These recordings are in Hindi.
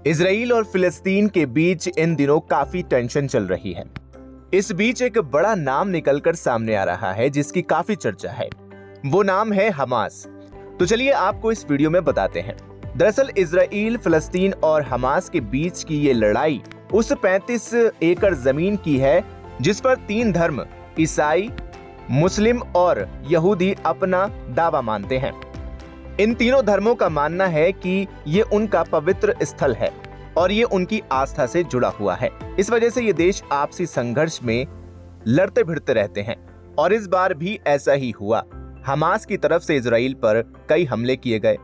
इजराइल और फिलिस्तीन के बीच इन दिनों काफी टेंशन चल रही है। इस बीच एक बड़ा नाम निकलकर सामने आ रहा है जिसकी काफी चर्चा है। वो नाम है हमास। तो चलिए आपको इस वीडियो में बताते हैं। दरअसल इजराइल, फिलिस्तीन और हमास के बीच की ये लड़ाई उस 35 एकड़ जमीन की है जिस पर 3 धर्म, ईसाई, मुस्लिम और यहूदी अपना दावा मानते हैं। इन तीनों धर्मों का मानना है कि ये उनका पवित्र स्थल है और ये उनकी आस्था से जुड़ा हुआ है। इस वजह से ये देश आपसी संघर्ष में लड़ते भिड़ते रहते हैं और इस बार भी ऐसा ही हुआ। हमास की तरफ से इजराइल पर कई हमले किए गए।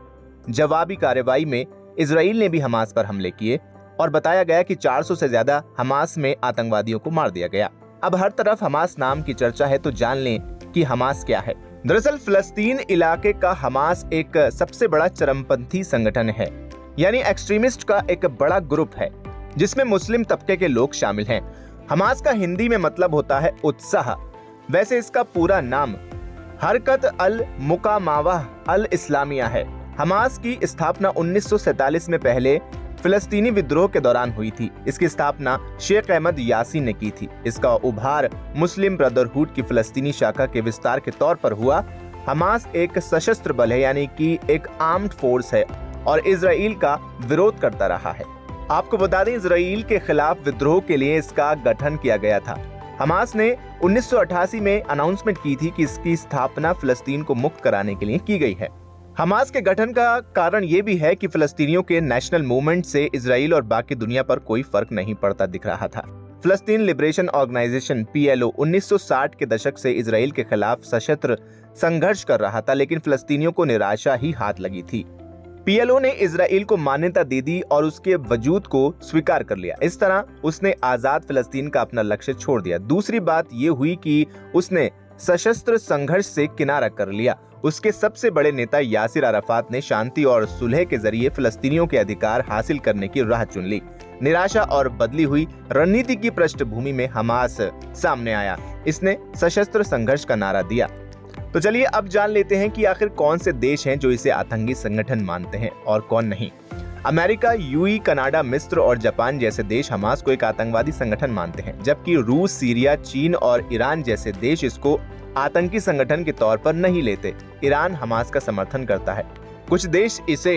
जवाबी कार्रवाई में इजराइल ने भी हमास पर हमले किए और बताया गया कि 400 से ज्यादा हमास में आतंकवादियों को मार दिया गया। अब हर तरफ हमास नाम की चर्चा है, तो जान लें कि हमास क्या है। दरअसल फिलिस्तीन इलाके का हमास एक सबसे बड़ा चरमपंथी संगठन है, यानी एक्सट्रीमिस्ट का एक बड़ा ग्रुप है जिसमें मुस्लिम तबके के लोग शामिल हैं। हमास का हिंदी में मतलब होता है उत्साह। वैसे इसका पूरा नाम हरकत अल मुकामावाह अल इस्लामिया है। हमास की स्थापना 1947 में पहले फिलिस्तीनी विद्रोह के दौरान हुई थी। इसकी स्थापना शेख अहमद यासीन ने की थी। इसका उभार मुस्लिम ब्रदरहुड की फिलिस्तीनी शाखा के विस्तार के तौर पर हुआ। हमास एक सशस्त्र बल है, यानी कि एक आर्म्ड फोर्स है और इजराइल का विरोध करता रहा है। आपको बता दें, इजराइल के खिलाफ विद्रोह के लिए इसका गठन किया गया था। हमास ने 1988 में अनाउंसमेंट की थी कि इसकी स्थापना फिलिस्तीन को मुक्त कराने के लिए की गई है। हमास के गठन का कारण ये भी है कि फिलिस्तीनियों के नेशनल मूवमेंट से इजराइल और बाकी दुनिया पर कोई फर्क नहीं पड़ता दिख रहा था। फिलिस्तीन लिबरेशन ऑर्गेनाइजेशन PLO 1960 के दशक से इजराइल के खिलाफ सशस्त्र संघर्ष कर रहा था, लेकिन फिलिस्तीनियों को निराशा ही हाथ लगी थी। PLO ने इजराइल को मान्यता दे दी और उसके वजूद को स्वीकार कर लिया। इस तरह उसने आजाद फिलिस्तीन का अपना लक्ष्य छोड़ दिया। दूसरी बात यह हुई कि उसने सशस्त्र संघर्ष से किनारा कर लिया। उसके सबसे बड़े नेता यासिर अराफात ने शांति और सुलह के जरिए फिलिस्तीनियों के अधिकार हासिल करने की राह चुन ली। निराशा और बदली हुई रणनीति की पृष्ठभूमि में हमास सामने आया। इसने सशस्त्र संघर्ष का नारा दिया। तो चलिए अब जान लेते हैं कि आखिर कौन से देश हैं जो इसे आतंकी संगठन मानते हैं और कौन नहीं। अमेरिका, UAE, कनाडा, मिस्र और जापान जैसे देश हमास को एक आतंकवादी संगठन मानते हैं, जबकि रूस, सीरिया, चीन और ईरान जैसे देश इसको आतंकी संगठन के तौर पर नहीं लेते। ईरान हमास का समर्थन करता है। कुछ देश इसे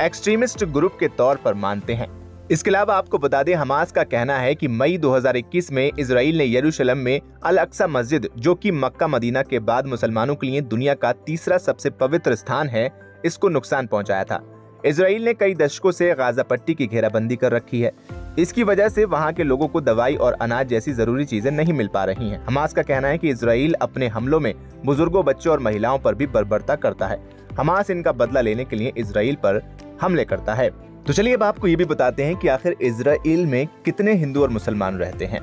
एक्सट्रीमिस्ट ग्रुप के तौर पर मानते हैं। इसके अलावा आपको बता दें, हमास का कहना है कि मई 2021 में इजराइल ने यरूशलेम में अल अक्सा मस्जिद, जो कि मक्का मदीना के बाद मुसलमानों के लिए दुनिया का तीसरा सबसे पवित्र स्थान है, इसको नुकसान पहुंचाया था। इजराइल ने कई दशकों से गाजा पट्टी की घेराबंदी कर रखी है। इसकी वजह से वहां के लोगों को दवाई और अनाज जैसी जरूरी चीजें नहीं मिल पा रही हैं। हमास का कहना है कि इजराइल अपने हमलों में बुजुर्गों, बच्चों और महिलाओं पर भी बर्बरता करता है। हमास इनका बदला लेने के लिए इजराइल पर हमले करता है। तो चलिए अब आपको ये भी बताते हैं कि आखिर इजराइल में कितने हिंदू और मुसलमान रहते हैं।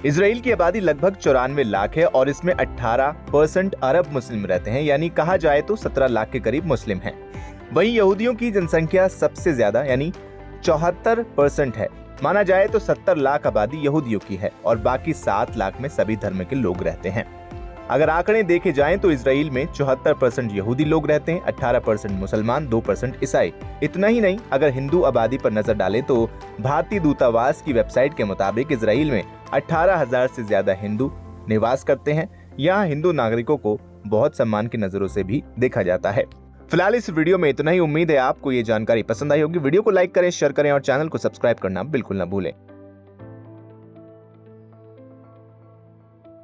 इजराइल की आबादी लगभग 94 लाख है और इसमें 18% अरब मुस्लिम रहते हैं, यानी कहा जाए तो 17 लाख के करीब मुस्लिम हैं। वहीं यहूदियों की जनसंख्या सबसे ज्यादा यानी 74% है। माना जाए तो 70 लाख आबादी यहूदियों की है और बाकी 7 लाख में सभी धर्म के लोग रहते हैं। अगर आंकड़े देखे जाएं तो इजराइल में 74% यहूदी लोग रहते हैं, 18% मुसलमान, 2% ईसाई। इतना ही नहीं, अगर हिंदू आबादी पर नजर डालें तो भारतीय दूतावास की वेबसाइट के मुताबिक इजराइल में 18,000 से ज्यादा हिंदू निवास करते हैं। यहाँ हिंदू नागरिकों को बहुत सम्मान की नजरों से भी देखा जाता है। फिलहाल इस वीडियो में इतना ही। उम्मीद है आपको ये जानकारी पसंद आई होगी। वीडियो को लाइक करें, शेयर करें और चैनल को सब्सक्राइब करना बिल्कुल न भूलें।